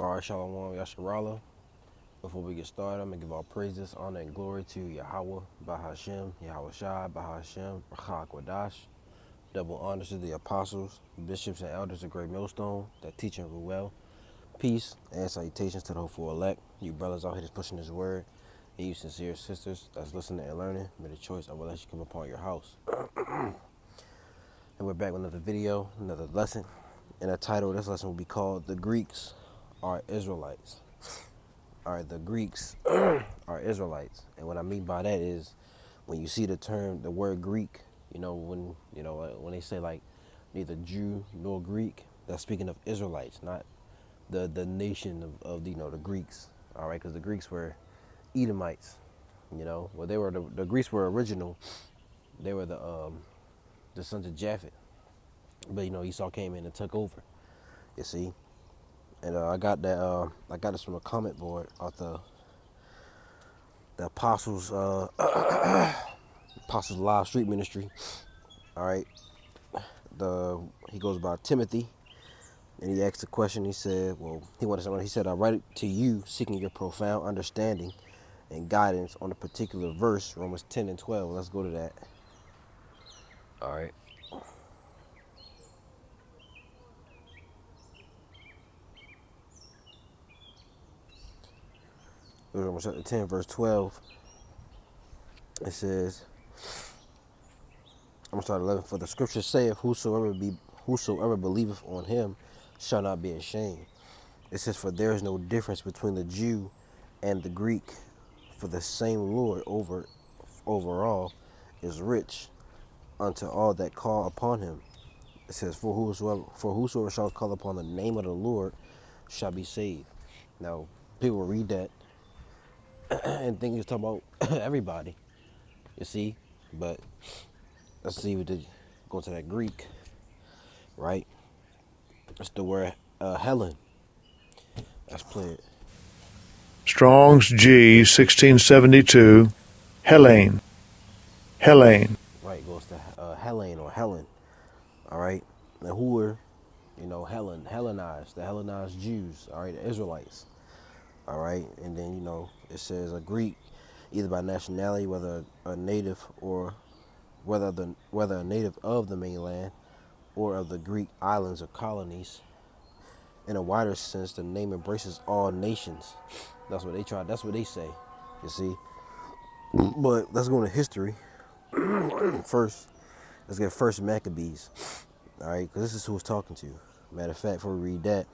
All right, Shalom, Yasharala. Before we get started, I'm going to give all praises, honor, and glory to Yahweh, Bahashem, Yahweh Shai, Bahashem, Rachak Wadash. Double honors to the apostles, bishops, and elders of Great Millstone that teach and rule well. Peace and salutations to the hopeful elect. You brothers out here that's pushing this word. And you sincere sisters that's listening and learning. May the choice of what you come upon your house. And we're back with another video, another lesson. And the title of this lesson will be called The Greeks Are Israelites. All right, the Greeks are Israelites. And what I mean by that is when you see the word Greek, when they say like neither Jew nor Greek, that's speaking of Israelites, not the nation of the Greeks. All right, because the Greeks were Edomites. Well, they were the Greeks were original. They were the sons of Japhet. But Esau came in and took over. You see, and I got that. I got this from a comment board off the Apostles Apostles Live Street Ministry. All right, he goes by Timothy, and he asked a question. He said, "Well, he wanted someone." He said, "I write it to you, seeking your profound understanding and guidance on a particular verse, Romans 10 and 12." Let's go to that. All right. Romans chapter 10, verse 12. It says, I'm going to start 11. For the scripture saith, whosoever believeth on him shall not be ashamed. It says, for there is no difference between the Jew and the Greek, for the same Lord over all is rich unto all that call upon him. It says, for whosoever shall call upon the name of the Lord shall be saved. Now, people read that and think it's talking about everybody, you see, but let's see what did go to that Greek, right? It's the word Helen. Let's play it. Strong's G 1672, Helene. Helene. Right, goes to Helen or Helen. All right, and who were, Hellenized, the Hellenized Jews. All right, the Israelites. All right, and then it says a Greek, either by nationality, whether a native or whether a native of the mainland or of the Greek islands or colonies. In a wider sense, the name embraces all nations. That's what they try. That's what they say. You see. But let's go into history first. Let's get First Maccabees. All right, because this is who was talking to. Matter of fact, before we read that,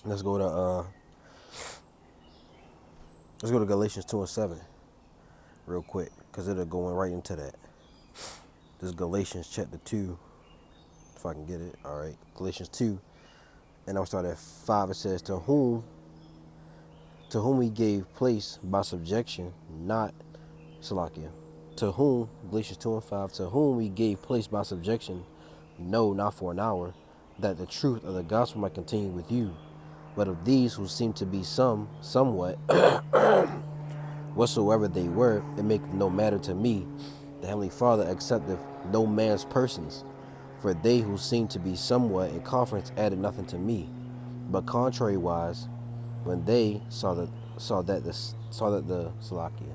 let's go to Galatians 2 and 7, real quick, because it'll go right into that. This is Galatians chapter 2, if I can get it. All right, Galatians 2, and I'll start at 5. It says, to whom he gave place by subjection, not Salakia. To whom, Galatians 2 and 5, to whom he gave place by subjection, no, not for an hour, that the truth of the gospel might continue with you. But of these who seem to be somewhat, whatsoever they were, it maketh no matter to me. The Heavenly Father accepteth no man's persons. For they who seem to be somewhat in conference added nothing to me. But contrariwise, when they saw that the Salakia.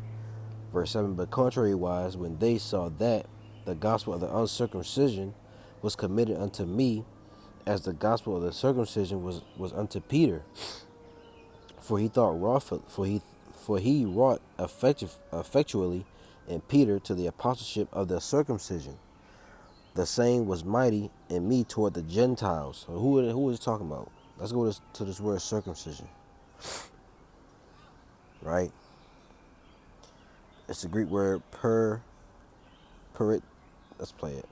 Verse 7, but contrariwise, when they saw that the gospel of the uncircumcision was committed unto me, as the gospel of the circumcision was unto Peter. For he wrought effectually in Peter to the apostleship of the circumcision. The same was mighty in me toward the Gentiles. So who is talking about? Let's go to this word circumcision. Right? It's the Greek word perit. Let's play it.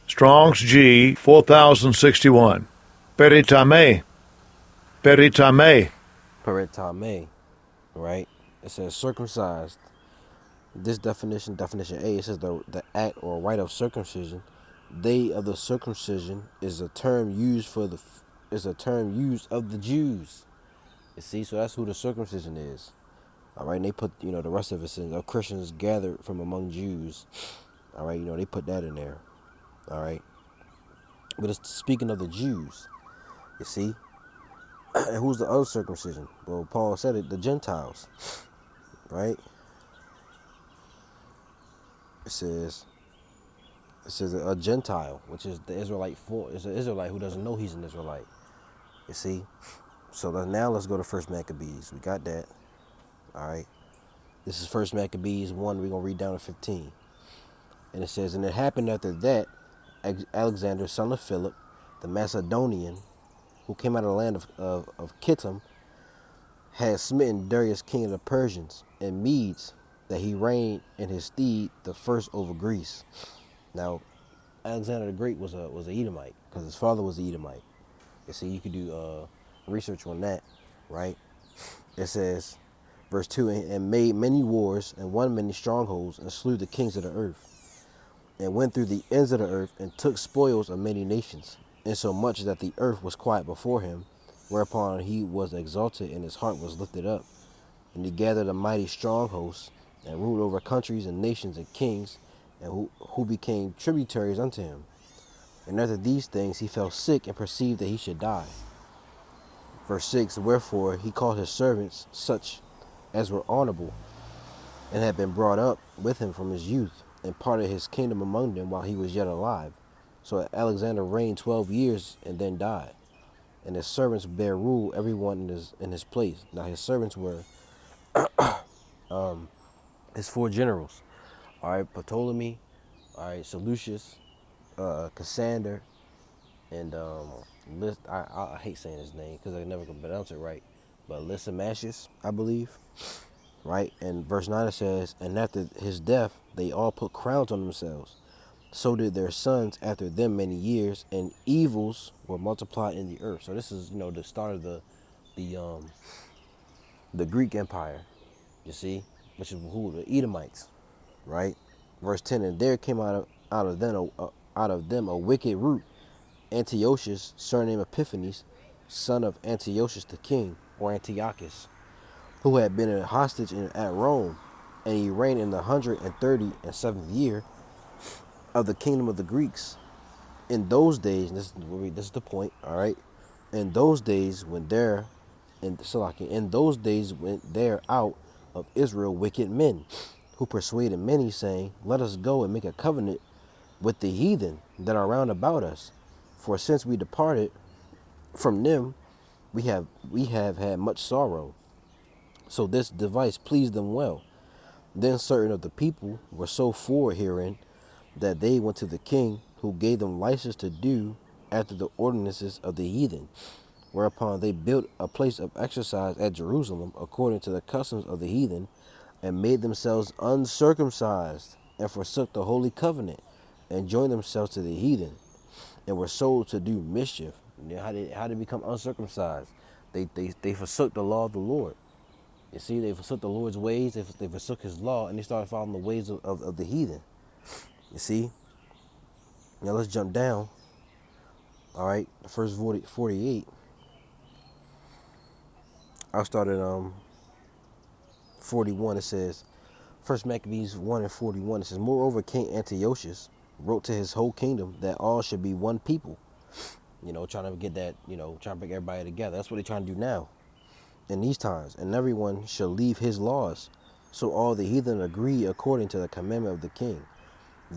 Strong's G 4061, Peritame. Peritame. Peritame. Right? It says circumcised. This definition A, it says the act or rite of circumcision. Day of the circumcision is a term used of the Jews. You see, so that's who the circumcision is. All right, and they put the rest of it in Christians gathered from among Jews. All right, they put that in there. All right, but it's speaking of the Jews. You see, And who's the uncircumcision? Well, Paul said it, the Gentiles, right? It says it says a Gentile, which is the Israelite for is an Israelite who doesn't know he's an Israelite. You see? So now let's go to First Maccabees. We got that. All right. This is First Maccabees 1. We're gonna read down to 15. And it says, and it happened after that, Alexander, son of Philip, the Macedonian, who came out of the land of Kittim, had smitten Darius, king of the Persians and Medes, that he reigned in his stead the first over Greece. Now, Alexander the Great was a Edomite because his father was an Edomite. You see, you could do research on that, right? It says, verse 2, and made many wars and won many strongholds and slew the kings of the earth and went through the ends of the earth and took spoils of many nations, insomuch that the earth was quiet before him, whereupon he was exalted and his heart was lifted up. And he gathered a mighty strong host and ruled over countries and nations and kings, and who became tributaries unto him. And after these things he fell sick and perceived that he should die. Verse 6, wherefore he called his servants, such as were honorable, and had been brought up with him from his youth, and parted his kingdom among them while he was yet alive. So Alexander reigned 12 years and then died. And his servants bare rule, every one in his place. Now his servants were his four generals. All right, Ptolemy, all right, Seleucus, Cassander, and I hate saying his name because I never can pronounce it right, but Lysimachus, I believe, right? And verse 9 it says, and after his death, they all put crowns on themselves. So did their sons after them many years, and evils were multiplied in the earth. So this is, the start of the um the Greek Empire, you see, which is who the Edomites, right? Verse 10, and there came out of them a wicked root, Antiochus, surname Epiphanes, son of Antiochus the king, or Antiochus, who had been a hostage at Rome, and he reigned in the 137th year of the kingdom of the Greeks. In those days, this is the point, all right. In those days, in those days went there out of Israel wicked men, who persuaded many, saying, let us go and make a covenant with the heathen that are round about us. For since we departed from them, we have had much sorrow. So this device pleased them well. Then certain of the people were so forward herein that they went to the king, who gave them license to do after the ordinances of the heathen. Whereupon they built a place of exercise at Jerusalem according to the customs of the heathen, and made themselves uncircumcised, and forsook the holy covenant, and joined themselves to the heathen, and were sold to do mischief. How they become uncircumcised? They forsook the law of the Lord. You see, they forsook the Lord's ways, they forsook his law, and they started following the ways of the heathen. You see? Now let's jump down. All right, the first 48. I'll start at 41. It says, First Maccabees 1 and 41. It says, moreover, King Antiochus wrote to his whole kingdom that all should be one people. Trying to get that, trying to bring everybody together. That's what they're trying to do now in these times. And everyone shall leave his laws. So all the heathen agree according to the commandment of the king.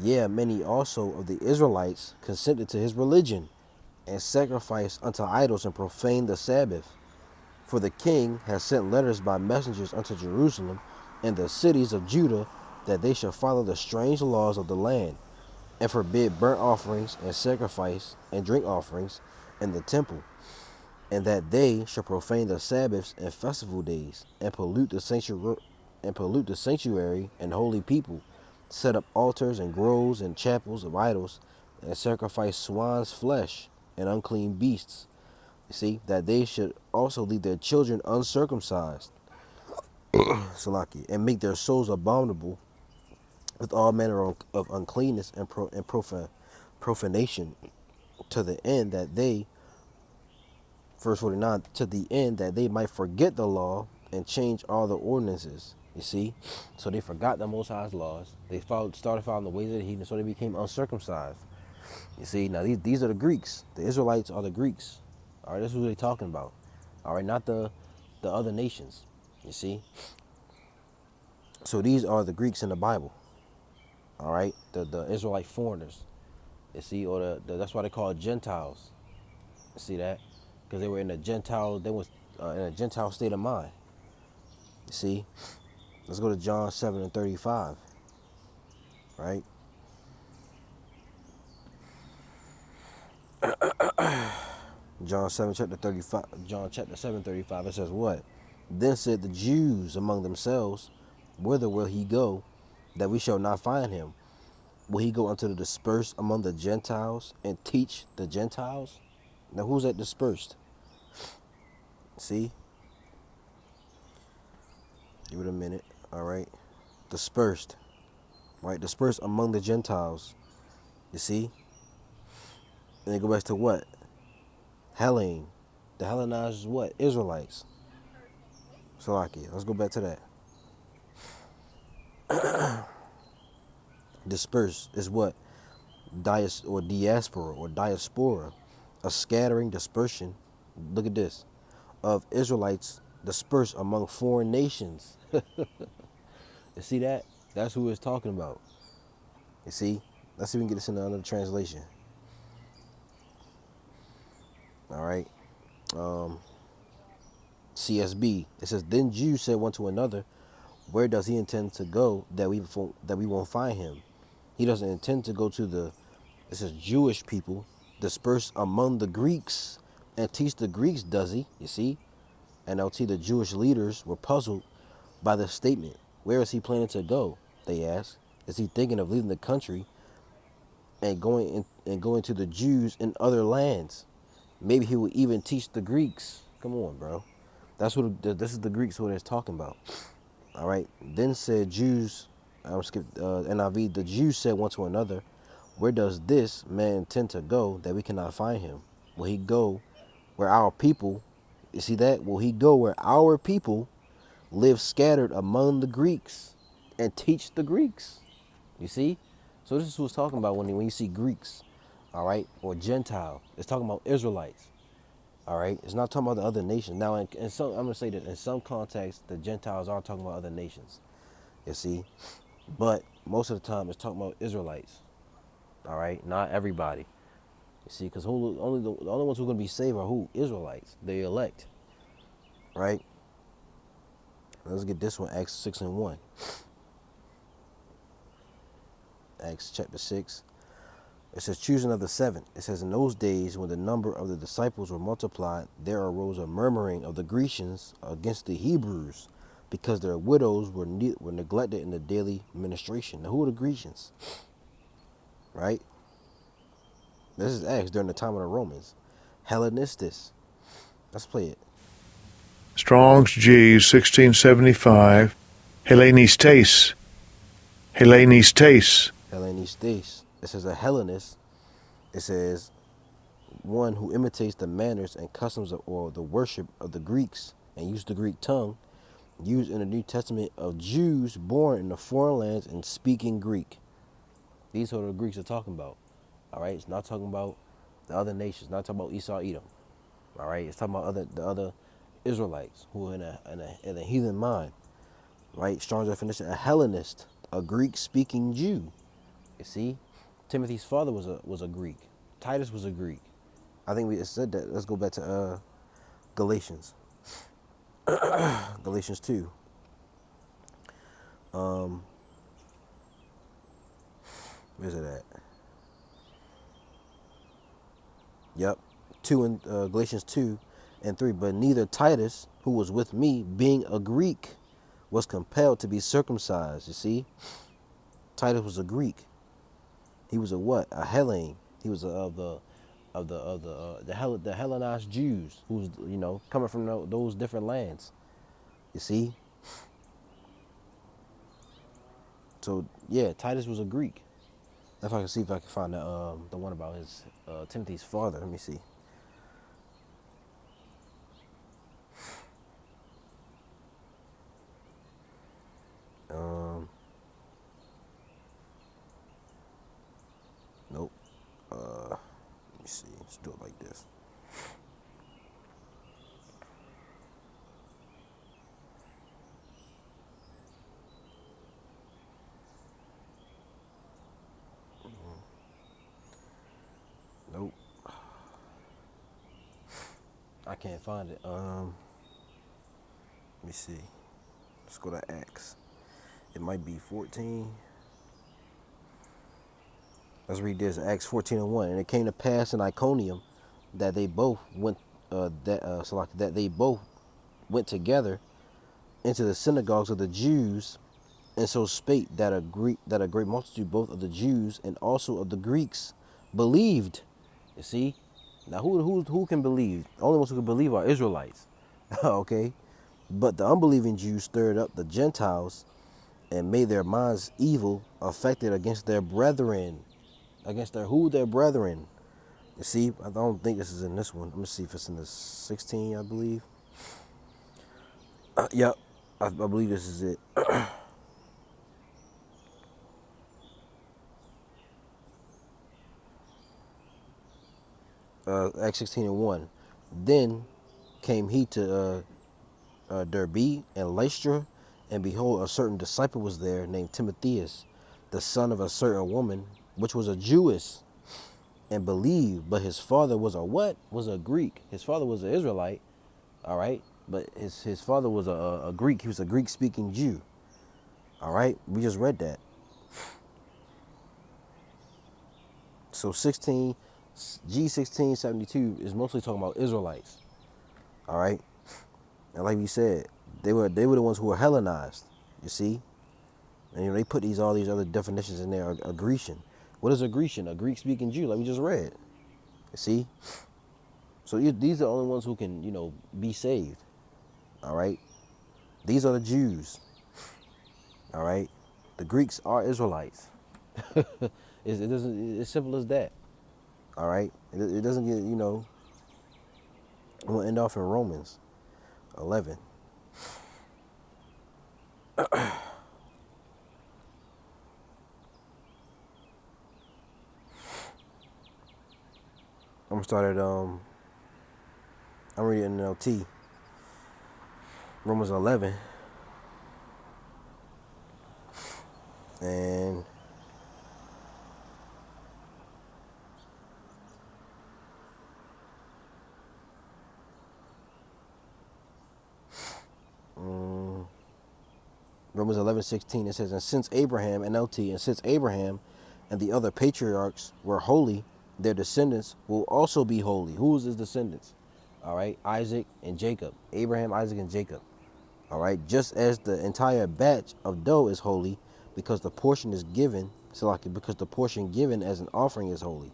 Yeah, many also of the Israelites consented to his religion, and sacrificed unto idols and profaned the Sabbath. For the king has sent letters by messengers unto Jerusalem and the cities of Judah, that they shall follow the strange laws of the land, and forbid burnt offerings and sacrifice and drink offerings in the temple, and that they shall profane the Sabbaths and festival days, and pollute the sanctuary and holy people, set up altars and groves and chapels of idols, and sacrifice swine's flesh and unclean beasts. You see, that they should also leave their children uncircumcised, Salaki, and make their souls abominable with all manner of uncleanness and profanation, to the end that they, verse 49, to the end that they might forget the law and change all the ordinances. You see, so they forgot the Most High's laws. They started following the ways of the heathen, so they became uncircumcised. You see, now these are the Greeks. The Israelites are the Greeks. All right, this is what they're talking about. All right, not the other nations. You see. So these are the Greeks in the Bible. All right, the Israelite foreigners. You see, or that's why they call it Gentiles. You see that? Because they were in a Gentile. They was in a Gentile state of mind. You see. Let's go to John 7:35. Right. John 7 chapter 35. John chapter 7:35. It says what? Then said the Jews among themselves, whither will he go, that we shall not find him? Will he go unto the dispersed among the Gentiles and teach the Gentiles? Now who's that dispersed? See? Give it a minute. All right. Dispersed. Right? Dispersed among the Gentiles. You see? And it go back to what? Hellene. The Hellenized is what? Israelites. Salakia. Let's go back to that. Dispersed is what? Diaspora. A scattering dispersion. Look at this. Of Israelites dispersed among foreign nations. You see that? That's who it's talking about. You see? Let's see if we can get this in another translation. All right. CSB. It says, then Jews said one to another, where does he intend to go that we won't find him? He doesn't intend to go to it says Jewish people dispersed among the Greeks and teach the Greeks, does he? You see? And LT, the Jewish leaders were puzzled by the statement. Where is he planning to go? They asked. Is he thinking of leaving the country and going to the Jews in other lands? Maybe he will even teach the Greeks. Come on, bro. That's what this is the Greeks who they're talking about. All right. Then said Jews. I'm skip NIV. The Jews said one to another, "Where does this man intend to go that we cannot find him? Will he go where our people? You see that? Will he go where our people live scattered among the Greeks and teach the Greeks?" You see? So this is who it's talking about when you see Greeks, all right, or Gentile. It's talking about Israelites, all right. It's not talking about the other nations. Now, in some, I'm gonna say that in some contexts, the Gentiles are talking about other nations. You see, but most of the time, it's talking about Israelites, all right, not everybody. You see, because the only ones who are gonna be saved are who? Israelites, the elect, right? Let's get this one, Acts 6:1. Acts chapter 6. It says, choosing of the 7. It says, in those days when the number of the disciples were multiplied, there arose a murmuring of the Grecians against the Hebrews, because their widows were neglected in the daily ministration. Now, who are the Grecians? Right? This is Acts during the time of the Romans. Hellenistus. Let's play it. Strong's G 1675. Hellenistes. Hellenistes. Hellenistus. It says a Hellenist. It says one who imitates the manners and customs or the worship of the Greeks and use the Greek tongue, used in the New Testament of Jews born in the foreign lands and speaking Greek. These are the Greeks are talking about. All right, it's not talking about the other nations, not talking about Esau, Edom. All right, it's talking about the other Israelites who are in a heathen mind. Right, Strong's definition: a Hellenist, a Greek-speaking Jew. You see, Timothy's father was a Greek. Titus was a Greek. I think we said that. Let's go back to Galatians. Galatians 2. Where's it at? Yep. Galatians 2 and 3. But neither Titus, who was with me, being a Greek, was compelled to be circumcised. You see? Titus was a Greek. He was a what? A Hellene. He was the Hellenized Jews who was coming from those different lands. You see? So yeah, Titus was a Greek. If I can see if I can find the one about his Timothy's father. Let me see. Um, nope. Let me see. Let's do it like this. I can't find it. Let me see. Let's go to Acts. It might be 14. Let's read this. Acts 14:1. And it came to pass in Iconium that they both went that they both went together into the synagogues of the Jews, and so spake that a great multitude both of the Jews and also of the Greeks believed. You see, now who can believe? The only ones who can believe are Israelites. Okay, but the unbelieving Jews stirred up the Gentiles and made their minds evil, affected against their brethren, against their brethren. You see, I don't think this is in this one. Let me see if it's in the 16, I believe. Yep, I believe this is it. Acts 16:1. Then came he to Derbe and Lystra, and behold, a certain disciple was there named Timotheus, the son of a certain woman, which was a Jewess, and believed, but his father was a what? Was a Greek. His father was an Israelite, all right, but his father was a Greek. He was a Greek-speaking Jew, all right. We just read that. So 16 G1672 is mostly talking about Israelites, all right. And like we said, they were the ones who were Hellenized. You see, and they put all these other definitions in there. A Grecian. What is a Grecian? A Greek-speaking Jew, like we just read. You see, so these are the only ones who can be saved. All right, these are the Jews. All right, the Greeks are Israelites. It doesn't. It's simple as that. All right, it doesn't get We'll end off in Romans 11. I'm gonna start at I'm reading NLT. Romans 11, and Romans 11:16, it says, and since Abraham, NLT, and since Abraham and the other patriarchs were holy, their descendants will also be holy. Who's his descendants? All right, Isaac and Jacob. Abraham, Isaac, and Jacob. All right, just as the entire batch of dough is holy, because the portion is given, because the portion given as an offering is holy.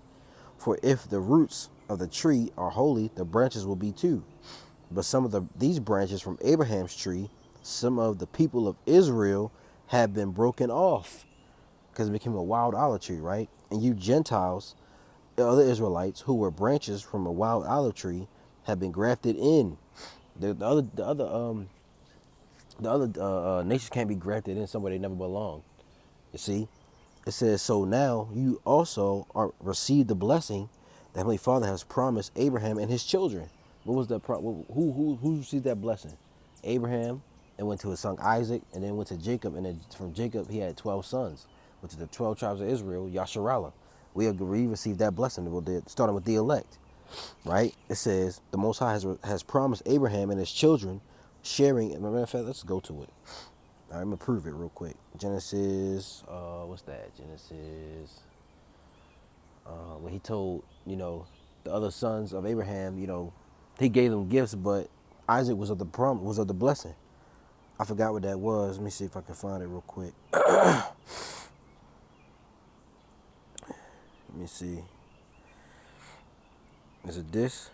For if the roots of the tree are holy, the branches will be too. But some of these branches from Abraham's tree, some of the people of Israel, have been broken off because it became a wild olive tree, right? And you Gentiles, the other Israelites who were branches from a wild olive tree, have been grafted in. The other nations can't be grafted in somewhere they never belonged. You see, it says, so now you also are received the blessing the Heavenly Father has promised Abraham and his children. What was that? Who received that blessing? Abraham, and went to his son Isaac, and then went to Jacob, and then from Jacob he had 12 sons, which is the 12 tribes of Israel, Yasharallah. We received that blessing, starting with the elect, right? It says the Most High has promised Abraham and his children sharing. Matter of fact, let's go to it. All right, I'm gonna prove it real quick. Genesis, what's that? Genesis, when he told the other sons of Abraham, he gave them gifts, but Isaac was of the blessing. I forgot what that was. Let me see if I can find it real quick. Let me see. Is it this?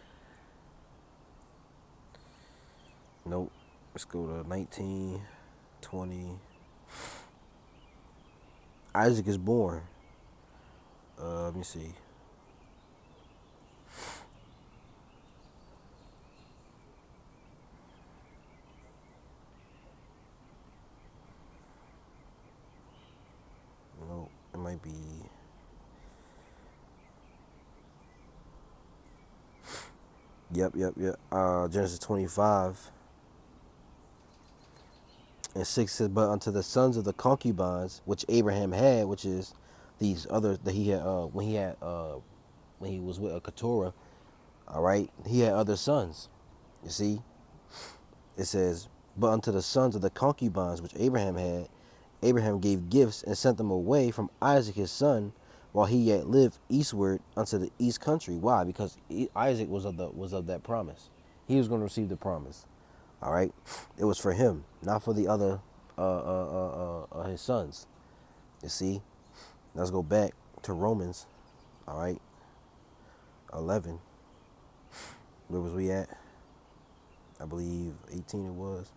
Nope. Let's go to 19, 20. Isaac is born. Let me see. No, it might be. Yep. Genesis 25 and 6 says, but unto the sons of the concubines which Abraham had, which is these others that he had when he was with a Keturah, all right, he had other sons. You see, it says, but unto the sons of the concubines which Abraham had, Abraham gave gifts and sent them away from Isaac his son, while he yet lived eastward unto the east country. Why? Because Isaac was of that promise. He was going to receive the promise. All right, it was for him, not for the other his sons. You see, let's go back to Romans. All right, 11. Where was we at? I believe 18 it was.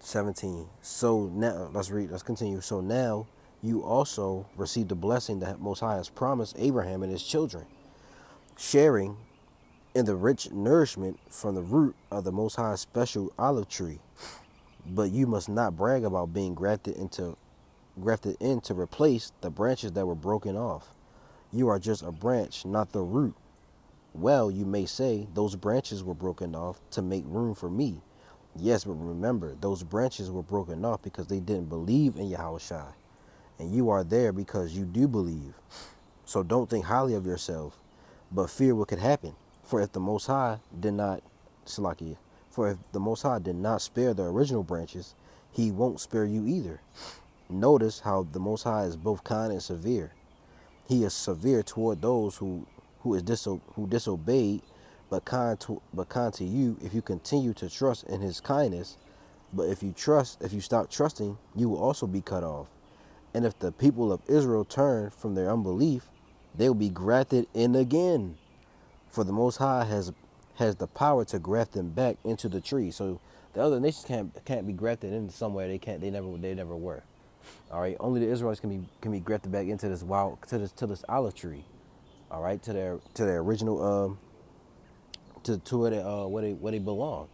17. So now, let's read, let's continue. So now you also receive the blessing that Most High has promised Abraham and his children, sharing in the rich nourishment from the root of the Most High's special olive tree. But you must not brag about being grafted in to replace the branches that were broken off. You are just a branch, not the root. Well, you may say, those branches were broken off to make room for me. Yes, but remember, those branches were broken off because they didn't believe in Yahushua. And you are there because you do believe. So don't think highly of yourself, but fear what could happen. For if the Most High did not, Salakia, for if the Most High did not spare the original branches, he won't spare you either. Notice how the Most High is both kind and severe. He is severe toward those who disobeyed, but kind to you if you continue to trust in his kindness. But if you stop trusting, you will also be cut off. And if the people of Israel turn from their unbelief, they will be grafted in again. For the Most High has the power to graft them back into the tree. So the other nations can't be grafted into somewhere they never were. All right, only the Israelites can be grafted back into this to this olive tree. All right, to their original to where they belong.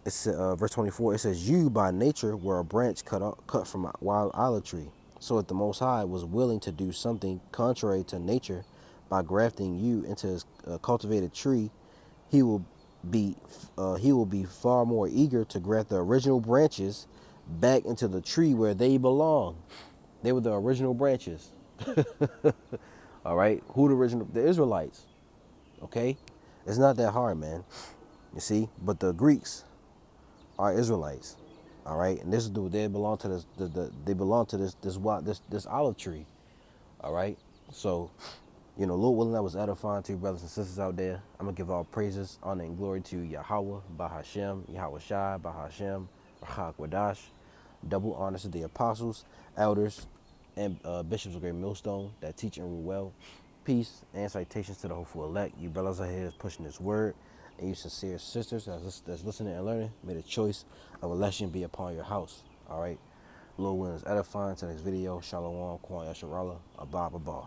It's verse 24. It says, "You by nature were a branch cut from a wild olive tree. So if the Most High was willing to do something contrary to nature by grafting you into his cultivated tree, he will be far more eager to graft the original branches back into the tree where they belong. They were the original branches. All right, who the Israelites? Okay, it's not that hard, man. You see, but the Greeks are Israelites. All right, and they belong to they belong to this olive tree. All right, so Lord willing, I was edifying to you brothers and sisters out there. I'm gonna give all praises, honor, and glory to Yahweh, Bahashem, Yahweh Shai, Bahashem, Rachak Wadash. Double honors to the apostles, elders, and bishops of Great Millstone that teach and rule well. Peace and citations to the hopeful elect. You brothers out here pushing this word, and you sincere sisters that's listening and learning. May the choice of election be upon your house. All right. Lord willing is edifying to the next video. Shalom, Kwan Yasharallah, Abba, Abba.